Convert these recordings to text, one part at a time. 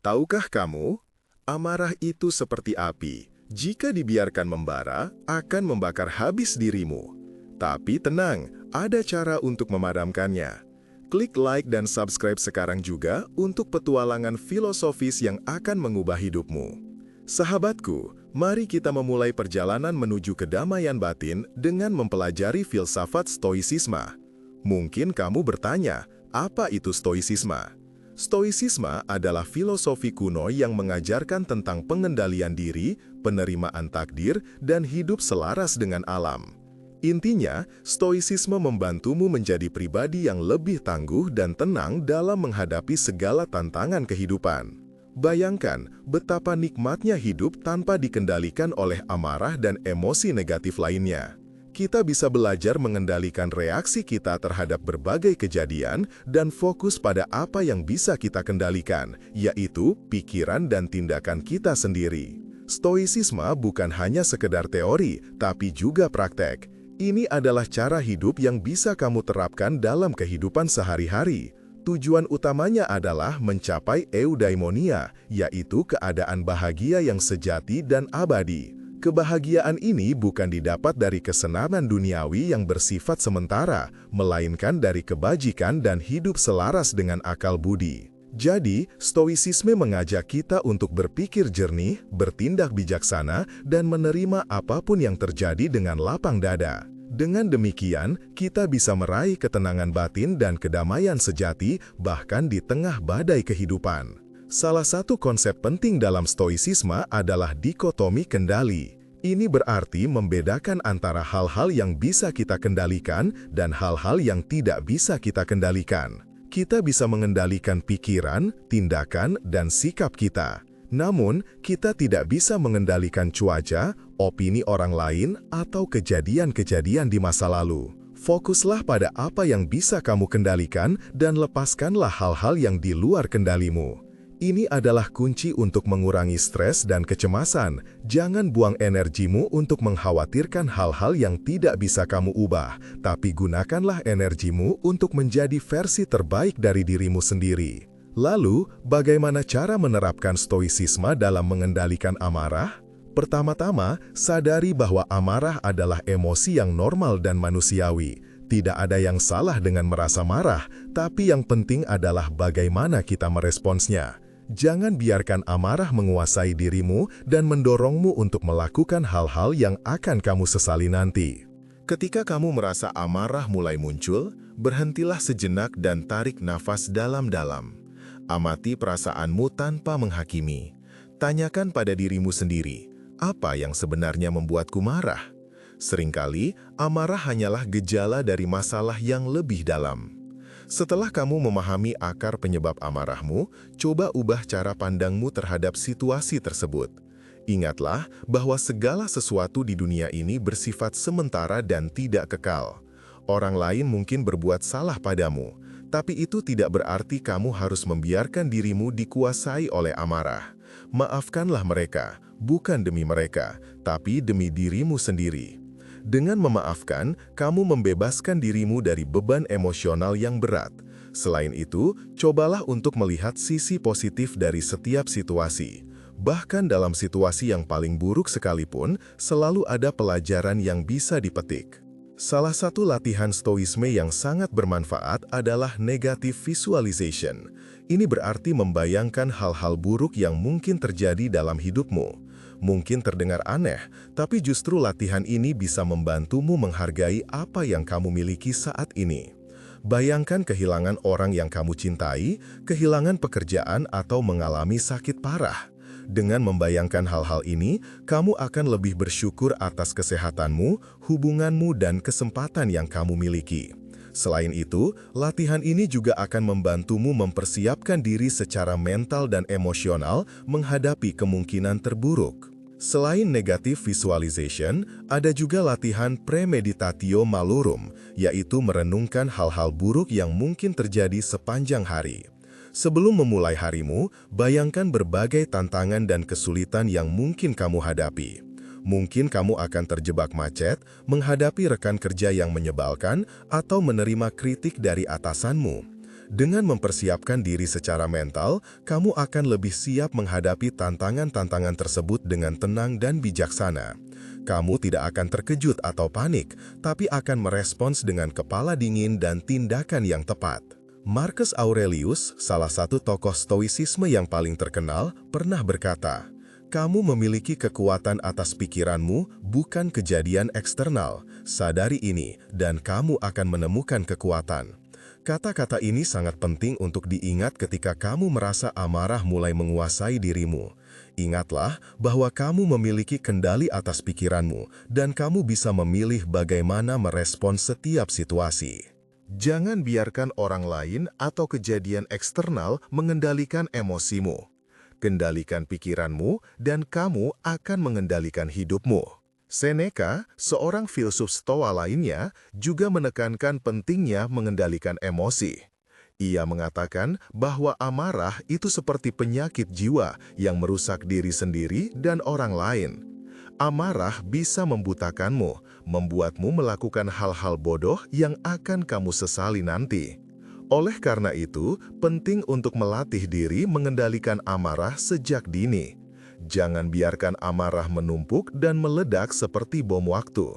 Tahukah kamu, amarah itu seperti api. Jika dibiarkan membara, akan membakar habis dirimu. Tapi tenang, ada cara untuk memadamkannya. Klik like dan subscribe sekarang juga untuk petualangan filosofis yang akan mengubah hidupmu. Sahabatku, mari kita memulai perjalanan menuju kedamaian batin dengan mempelajari filsafat stoisisme. Mungkin kamu bertanya, apa itu stoisisme? Stoisisme adalah filosofi kuno yang mengajarkan tentang pengendalian diri, penerimaan takdir, dan hidup selaras dengan alam. Intinya, stoisisme membantumu menjadi pribadi yang lebih tangguh dan tenang dalam menghadapi segala tantangan kehidupan. Bayangkan betapa nikmatnya hidup tanpa dikendalikan oleh amarah dan emosi negatif lainnya. Kita bisa belajar mengendalikan reaksi kita terhadap berbagai kejadian dan fokus pada apa yang bisa kita kendalikan, yaitu pikiran dan tindakan kita sendiri. Stoisisme bukan hanya sekedar teori, tapi juga praktek. Ini adalah cara hidup yang bisa kamu terapkan dalam kehidupan sehari-hari. Tujuan utamanya adalah mencapai eudaimonia, yaitu keadaan bahagia yang sejati dan abadi. Kebahagiaan ini bukan didapat dari kesenangan duniawi yang bersifat sementara, melainkan dari kebajikan dan hidup selaras dengan akal budi. Jadi, stoisisme mengajak kita untuk berpikir jernih, bertindak bijaksana, dan menerima apapun yang terjadi dengan lapang dada. Dengan demikian, kita bisa meraih ketenangan batin dan kedamaian sejati bahkan di tengah badai kehidupan. Salah satu konsep penting dalam stoisisme adalah dikotomi kendali. Ini berarti membedakan antara hal-hal yang bisa kita kendalikan dan hal-hal yang tidak bisa kita kendalikan. Kita bisa mengendalikan pikiran, tindakan, dan sikap kita. Namun, kita tidak bisa mengendalikan cuaca, opini orang lain, atau kejadian-kejadian di masa lalu. Fokuslah pada apa yang bisa kamu kendalikan dan lepaskanlah hal-hal yang di luar kendalimu. Ini adalah kunci untuk mengurangi stres dan kecemasan. Jangan buang energimu untuk mengkhawatirkan hal-hal yang tidak bisa kamu ubah, tapi gunakanlah energimu untuk menjadi versi terbaik dari dirimu sendiri. Lalu, bagaimana cara menerapkan stoisisme dalam mengendalikan amarah? Pertama-tama, sadari bahwa amarah adalah emosi yang normal dan manusiawi. Tidak ada yang salah dengan merasa marah, tapi yang penting adalah bagaimana kita meresponsnya. Jangan biarkan amarah menguasai dirimu dan mendorongmu untuk melakukan hal-hal yang akan kamu sesali nanti. Ketika kamu merasa amarah mulai muncul, berhentilah sejenak dan tarik nafas dalam-dalam. Amati perasaanmu tanpa menghakimi. Tanyakan pada dirimu sendiri, apa yang sebenarnya membuatku marah? Seringkali, amarah hanyalah gejala dari masalah yang lebih dalam. Setelah kamu memahami akar penyebab amarahmu, coba ubah cara pandangmu terhadap situasi tersebut. Ingatlah bahwa segala sesuatu di dunia ini bersifat sementara dan tidak kekal. Orang lain mungkin berbuat salah padamu, tapi itu tidak berarti kamu harus membiarkan dirimu dikuasai oleh amarah. Maafkanlah mereka, bukan demi mereka, tapi demi dirimu sendiri. Dengan memaafkan, kamu membebaskan dirimu dari beban emosional yang berat. Selain itu, cobalah untuk melihat sisi positif dari setiap situasi. Bahkan dalam situasi yang paling buruk sekalipun, selalu ada pelajaran yang bisa dipetik. Salah satu latihan stoisme yang sangat bermanfaat adalah negative visualization. Ini berarti membayangkan hal-hal buruk yang mungkin terjadi dalam hidupmu. Mungkin terdengar aneh, tapi justru latihan ini bisa membantumu menghargai apa yang kamu miliki saat ini. Bayangkan kehilangan orang yang kamu cintai, kehilangan pekerjaan, atau mengalami sakit parah. Dengan membayangkan hal-hal ini, kamu akan lebih bersyukur atas kesehatanmu, hubunganmu, dan kesempatan yang kamu miliki. Selain itu, latihan ini juga akan membantumu mempersiapkan diri secara mental dan emosional menghadapi kemungkinan terburuk. Selain negative visualization, ada juga latihan premeditatio malorum, yaitu merenungkan hal-hal buruk yang mungkin terjadi sepanjang hari. Sebelum memulai harimu, bayangkan berbagai tantangan dan kesulitan yang mungkin kamu hadapi. Mungkin kamu akan terjebak macet, menghadapi rekan kerja yang menyebalkan, atau menerima kritik dari atasanmu. Dengan mempersiapkan diri secara mental, kamu akan lebih siap menghadapi tantangan-tantangan tersebut dengan tenang dan bijaksana. Kamu tidak akan terkejut atau panik, tapi akan merespons dengan kepala dingin dan tindakan yang tepat. Marcus Aurelius, salah satu tokoh stoicisme yang paling terkenal, pernah berkata, "Kamu memiliki kekuatan atas pikiranmu, bukan kejadian eksternal. Sadari ini, dan kamu akan menemukan kekuatan." Kata-kata ini sangat penting untuk diingat ketika kamu merasa amarah mulai menguasai dirimu. Ingatlah bahwa kamu memiliki kendali atas pikiranmu, dan kamu bisa memilih bagaimana merespons setiap situasi. Jangan biarkan orang lain atau kejadian eksternal mengendalikan emosimu. Kendalikan pikiranmu, dan kamu akan mengendalikan hidupmu. Seneca, seorang filsuf Stoa lainnya, juga menekankan pentingnya mengendalikan emosi. Ia mengatakan bahwa amarah itu seperti penyakit jiwa yang merusak diri sendiri dan orang lain. Amarah bisa membutakanmu, membuatmu melakukan hal-hal bodoh yang akan kamu sesali nanti. Oleh karena itu, penting untuk melatih diri mengendalikan amarah sejak dini. Jangan biarkan amarah menumpuk dan meledak seperti bom waktu.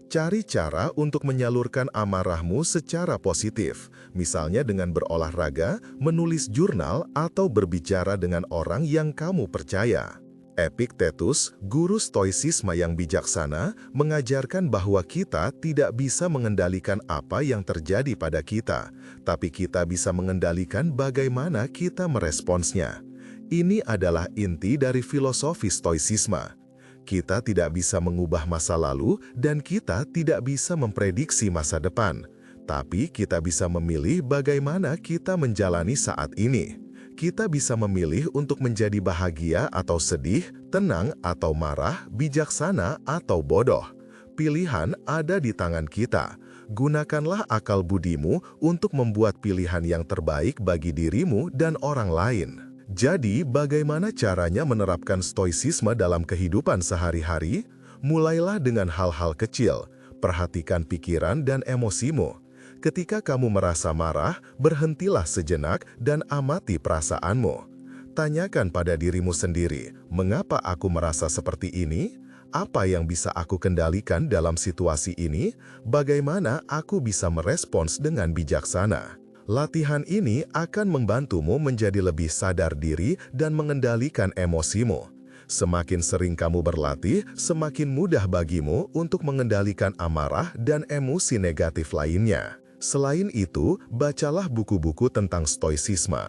Cari cara untuk menyalurkan amarahmu secara positif, misalnya dengan berolahraga, menulis jurnal, atau berbicara dengan orang yang kamu percaya. Epictetus, guru stoicisme yang bijaksana, mengajarkan bahwa kita tidak bisa mengendalikan apa yang terjadi pada kita, tapi kita bisa mengendalikan bagaimana kita meresponsnya. Ini adalah inti dari filosofi stoicisme. Kita tidak bisa mengubah masa lalu dan kita tidak bisa memprediksi masa depan. Tapi kita bisa memilih bagaimana kita menjalani saat ini. Kita bisa memilih untuk menjadi bahagia atau sedih, tenang atau marah, bijaksana atau bodoh. Pilihan ada di tangan kita. Gunakanlah akal budimu untuk membuat pilihan yang terbaik bagi dirimu dan orang lain. Jadi, bagaimana caranya menerapkan stoicisme dalam kehidupan sehari-hari? Mulailah dengan hal-hal kecil. Perhatikan pikiran dan emosimu. Ketika kamu merasa marah, berhentilah sejenak dan amati perasaanmu. Tanyakan pada dirimu sendiri, mengapa aku merasa seperti ini? Apa yang bisa aku kendalikan dalam situasi ini? Bagaimana aku bisa merespons dengan bijaksana? Latihan ini akan membantumu menjadi lebih sadar diri dan mengendalikan emosimu. Semakin sering kamu berlatih, semakin mudah bagimu untuk mengendalikan amarah dan emosi negatif lainnya. Selain itu, bacalah buku-buku tentang stoicisme.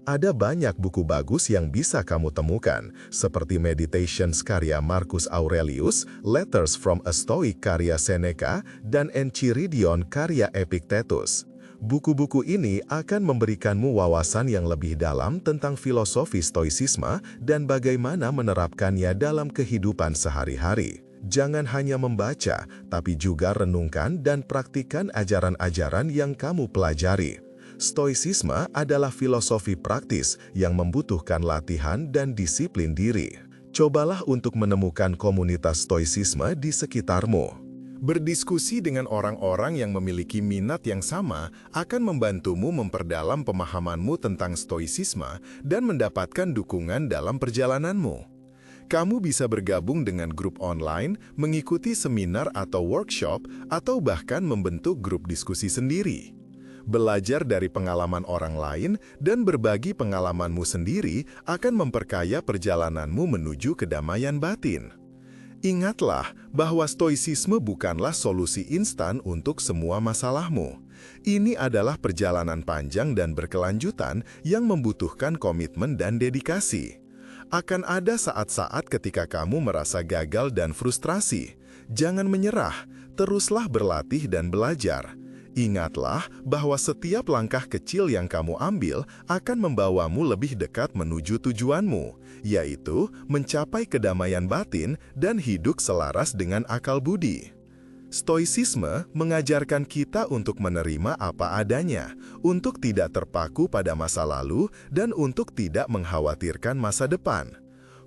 Ada banyak buku bagus yang bisa kamu temukan, seperti Meditations karya Marcus Aurelius, Letters from a Stoic karya Seneca, dan Enchiridion karya Epictetus. Buku-buku ini akan memberikanmu wawasan yang lebih dalam tentang filosofi stoicisme dan bagaimana menerapkannya dalam kehidupan sehari-hari. Jangan hanya membaca, tapi juga renungkan dan praktikkan ajaran-ajaran yang kamu pelajari. Stoicisme adalah filosofi praktis yang membutuhkan latihan dan disiplin diri. Cobalah untuk menemukan komunitas stoicisme di sekitarmu. Berdiskusi dengan orang-orang yang memiliki minat yang sama akan membantumu memperdalam pemahamanmu tentang stoicisme dan mendapatkan dukungan dalam perjalananmu. Kamu bisa bergabung dengan grup online, mengikuti seminar atau workshop, atau bahkan membentuk grup diskusi sendiri. Belajar dari pengalaman orang lain dan berbagi pengalamanmu sendiri akan memperkaya perjalananmu menuju kedamaian batin. Ingatlah bahwa stoicisme bukanlah solusi instan untuk semua masalahmu. Ini adalah perjalanan panjang dan berkelanjutan yang membutuhkan komitmen dan dedikasi. Akan ada saat-saat ketika kamu merasa gagal dan frustrasi. Jangan menyerah, teruslah berlatih dan belajar. Ingatlah bahwa setiap langkah kecil yang kamu ambil akan membawamu lebih dekat menuju tujuanmu, yaitu mencapai kedamaian batin dan hidup selaras dengan akal budi. Stoicisme mengajarkan kita untuk menerima apa adanya, untuk tidak terpaku pada masa lalu, dan untuk tidak mengkhawatirkan masa depan.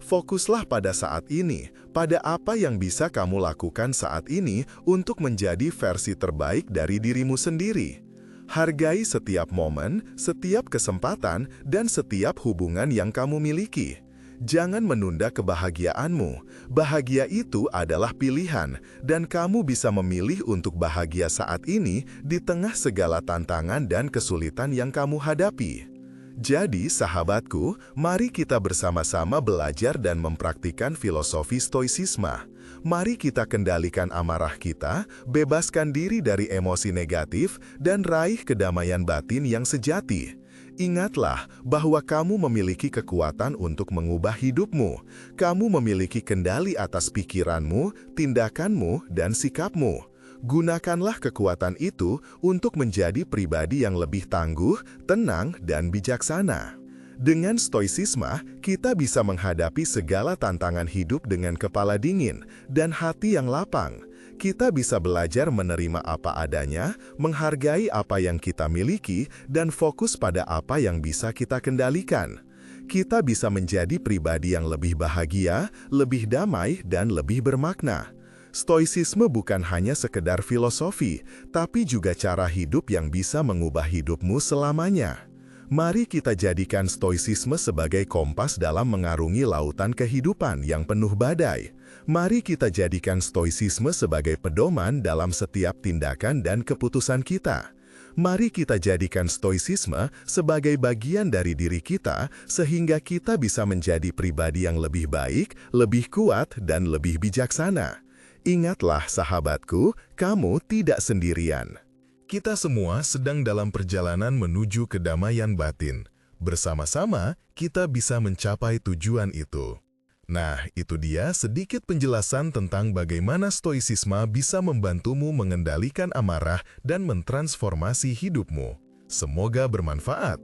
Fokuslah pada saat ini, pada apa yang bisa kamu lakukan saat ini untuk menjadi versi terbaik dari dirimu sendiri. Hargai setiap momen, setiap kesempatan, dan setiap hubungan yang kamu miliki. Jangan menunda kebahagiaanmu. Bahagia itu adalah pilihan, dan kamu bisa memilih untuk bahagia saat ini di tengah segala tantangan dan kesulitan yang kamu hadapi. Jadi, sahabatku, mari kita bersama-sama belajar dan mempraktikkan filosofi stoisisme. Mari kita kendalikan amarah kita, bebaskan diri dari emosi negatif, dan raih kedamaian batin yang sejati. Ingatlah bahwa kamu memiliki kekuatan untuk mengubah hidupmu. Kamu memiliki kendali atas pikiranmu, tindakanmu, dan sikapmu. Gunakanlah kekuatan itu untuk menjadi pribadi yang lebih tangguh, tenang, dan bijaksana. Dengan stoisisme, kita bisa menghadapi segala tantangan hidup dengan kepala dingin dan hati yang lapang. Kita bisa belajar menerima apa adanya, menghargai apa yang kita miliki, dan fokus pada apa yang bisa kita kendalikan. Kita bisa menjadi pribadi yang lebih bahagia, lebih damai, dan lebih bermakna. Stoisisme bukan hanya sekedar filosofi, tapi juga cara hidup yang bisa mengubah hidupmu selamanya. Mari kita jadikan stoisisme sebagai kompas dalam mengarungi lautan kehidupan yang penuh badai. Mari kita jadikan stoisisme sebagai pedoman dalam setiap tindakan dan keputusan kita. Mari kita jadikan stoisisme sebagai bagian dari diri kita sehingga kita bisa menjadi pribadi yang lebih baik, lebih kuat, dan lebih bijaksana. Ingatlah sahabatku, kamu tidak sendirian. Kita semua sedang dalam perjalanan menuju kedamaian batin. Bersama-sama, kita bisa mencapai tujuan itu. Nah, itu dia sedikit penjelasan tentang bagaimana stoisisme bisa membantumu mengendalikan amarah dan mentransformasi hidupmu. Semoga bermanfaat.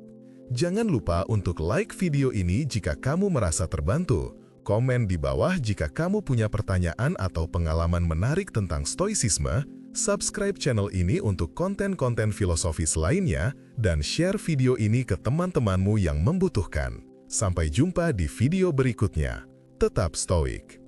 Jangan lupa untuk like video ini jika kamu merasa terbantu. Komen di bawah jika kamu punya pertanyaan atau pengalaman menarik tentang stoisisme. Subscribe channel ini untuk konten-konten filosofis lainnya, dan share video ini ke teman-temanmu yang membutuhkan. Sampai jumpa di video berikutnya. Tetap stoik.